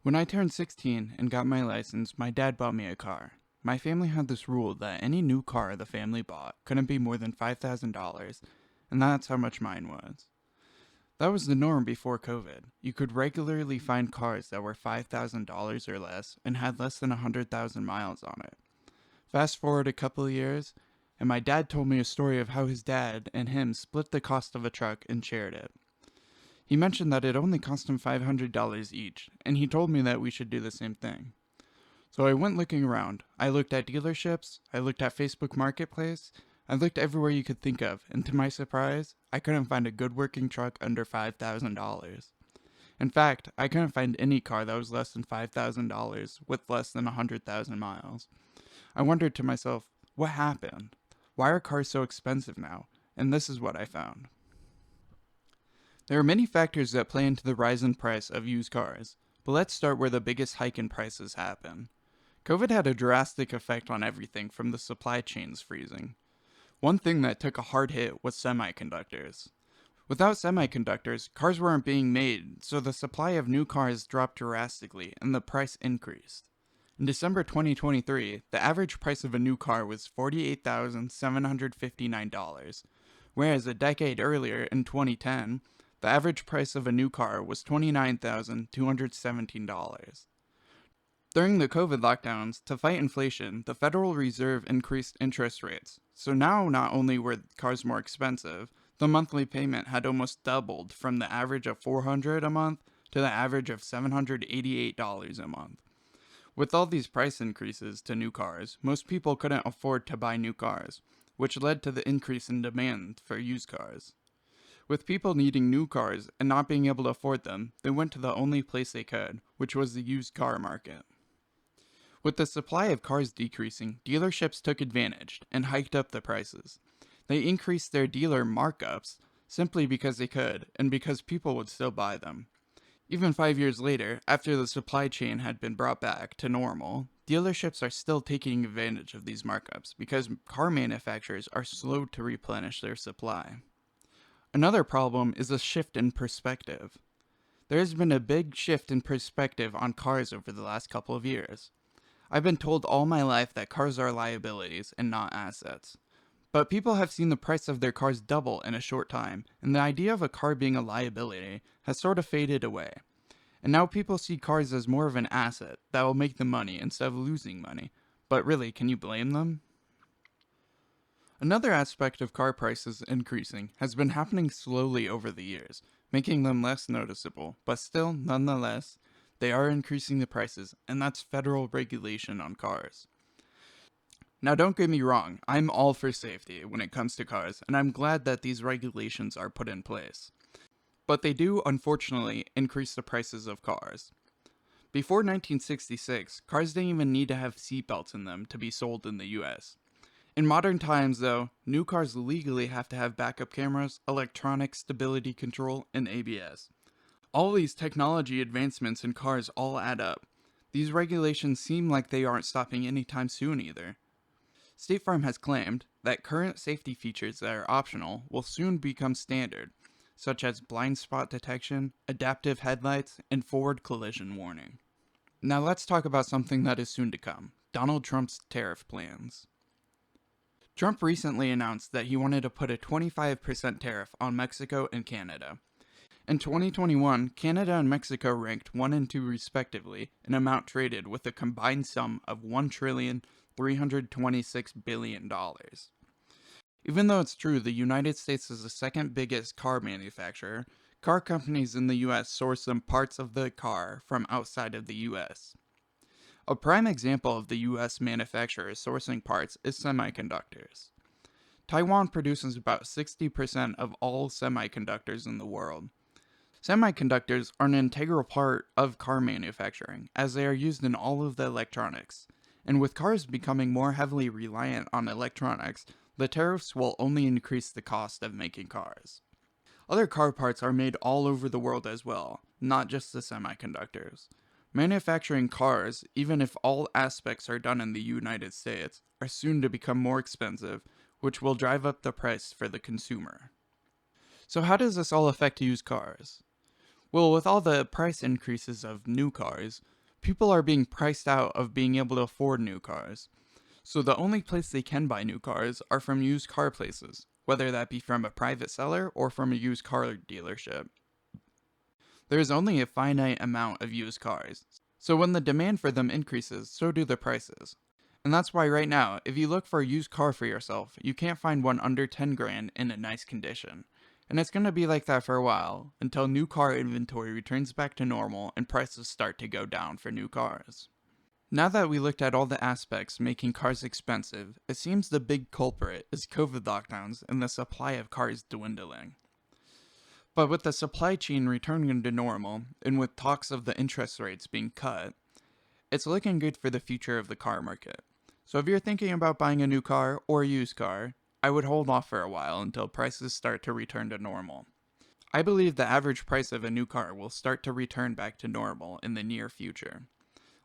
When I turned 16 and got my license, my dad bought me a car. My family had this rule that any new car the family bought couldn't be more than $5,000, and that's how much mine was. That was the norm before COVID. You could regularly find cars that were $5,000 or less and had less than 100,000 miles on it. Fast forward a couple of years, and my dad told me a story of how his dad and him split the cost of a truck and shared it. He mentioned that it only cost him $500 each, and he told me that we should do the same thing. So I went looking around. I looked at dealerships, I looked at Facebook Marketplace, I looked everywhere you could think of, and to my surprise, I couldn't find a good working truck under $5,000. In fact, I couldn't find any car that was less than $5,000 with less than 100,000 miles. I wondered to myself, what happened? Why are cars so expensive now? And this is what I found. There are many factors that play into the rise in price of used cars, but let's start where the biggest hike in prices happen. COVID had a drastic effect on everything from the supply chains freezing. One thing that took a hard hit was semiconductors. Without semiconductors, cars weren't being made, so the supply of new cars dropped drastically and the price increased. In December 2023, the average price of a new car was $48,759, whereas a decade earlier, in 2010, the average price of a new car was $29,217. During the COVID lockdowns, to fight inflation, the Federal Reserve increased interest rates. So now not only were cars more expensive, the monthly payment had almost doubled from the average of $400 a month to the average of $788 a month. With all these price increases to new cars, most people couldn't afford to buy new cars, which led to the increase in demand for used cars. With people needing new cars and not being able to afford them, they went to the only place they could, which was the used car market. With the supply of cars decreasing, dealerships took advantage and hiked up the prices. They increased their dealer markups simply because they could and because people would still buy them. Even 5 years later, after the supply chain had been brought back to normal, dealerships are still taking advantage of these markups because car manufacturers are slow to replenish their supply. Another problem is a shift in perspective. There has been a big shift in perspective on cars over the last couple of years. I've been told all my life that cars are liabilities and not assets. But people have seen the price of their cars double in a short time, and the idea of a car being a liability has sort of faded away. And now people see cars as more of an asset that will make them money instead of losing money. But really, can you blame them? Another aspect of car prices increasing has been happening slowly over the years, making them less noticeable, but still, nonetheless, they are increasing the prices, and that's federal regulation on cars. Now don't get me wrong, I'm all for safety when it comes to cars, and I'm glad that these regulations are put in place. But they do, unfortunately, increase the prices of cars. Before 1966, cars didn't even need to have seatbelts in them to be sold in the US. In modern times, though, new cars legally have to have backup cameras, electronic stability control, and ABS. All these technology advancements in cars all add up. These regulations seem like they aren't stopping anytime soon either. State Farm has claimed that current safety features that are optional will soon become standard, such as blind spot detection, adaptive headlights, and forward collision warning. Now let's talk about something that is soon to come, Donald Trump's tariff plans. Trump recently announced that he wanted to put a 25% tariff on Mexico and Canada. In 2021, Canada and Mexico ranked 1 and 2 respectively in amount traded with a combined sum of $1,326 billion. Even though it's true the United States is the second biggest car manufacturer, car companies in the US source some parts of the car from outside of the US. A prime example of the US manufacturers sourcing parts is semiconductors. Taiwan produces about 60% of all semiconductors in the world. Semiconductors are an integral part of car manufacturing, as they are used in all of the electronics. And with cars becoming more heavily reliant on electronics, the tariffs will only increase the cost of making cars. Other car parts are made all over the world as well, not just the semiconductors. Manufacturing cars, even if all aspects are done in the United States, are soon to become more expensive, which will drive up the price for the consumer. So how does this all affect used cars? Well, with all the price increases of new cars, People are being priced out of being able to afford new cars. So the only place they can buy new cars are from used car places, whether that be from a private seller or from a used car dealership. There is only a finite amount of used cars, so when the demand for them increases, so do the prices. And that's why right now, if you look for a used car for yourself, you can't find one under 10 grand in a nice condition. And it's gonna be like that for a while, until new car inventory returns back to normal and prices start to go down for new cars. Now that we looked at all the aspects making cars expensive, it seems the big culprit is COVID lockdowns and the supply of cars dwindling. But with the supply chain returning to normal, and with talks of the interest rates being cut, it's looking good for the future of the car market. So if you're thinking about buying a new car or a used car, I would hold off for a while until prices start to return to normal. I believe the average price of a new car will start to return back to normal in the near future.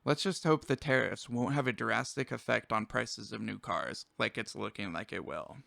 Let's just hope the tariffs won't have a drastic effect on prices of new cars like it's looking like it will.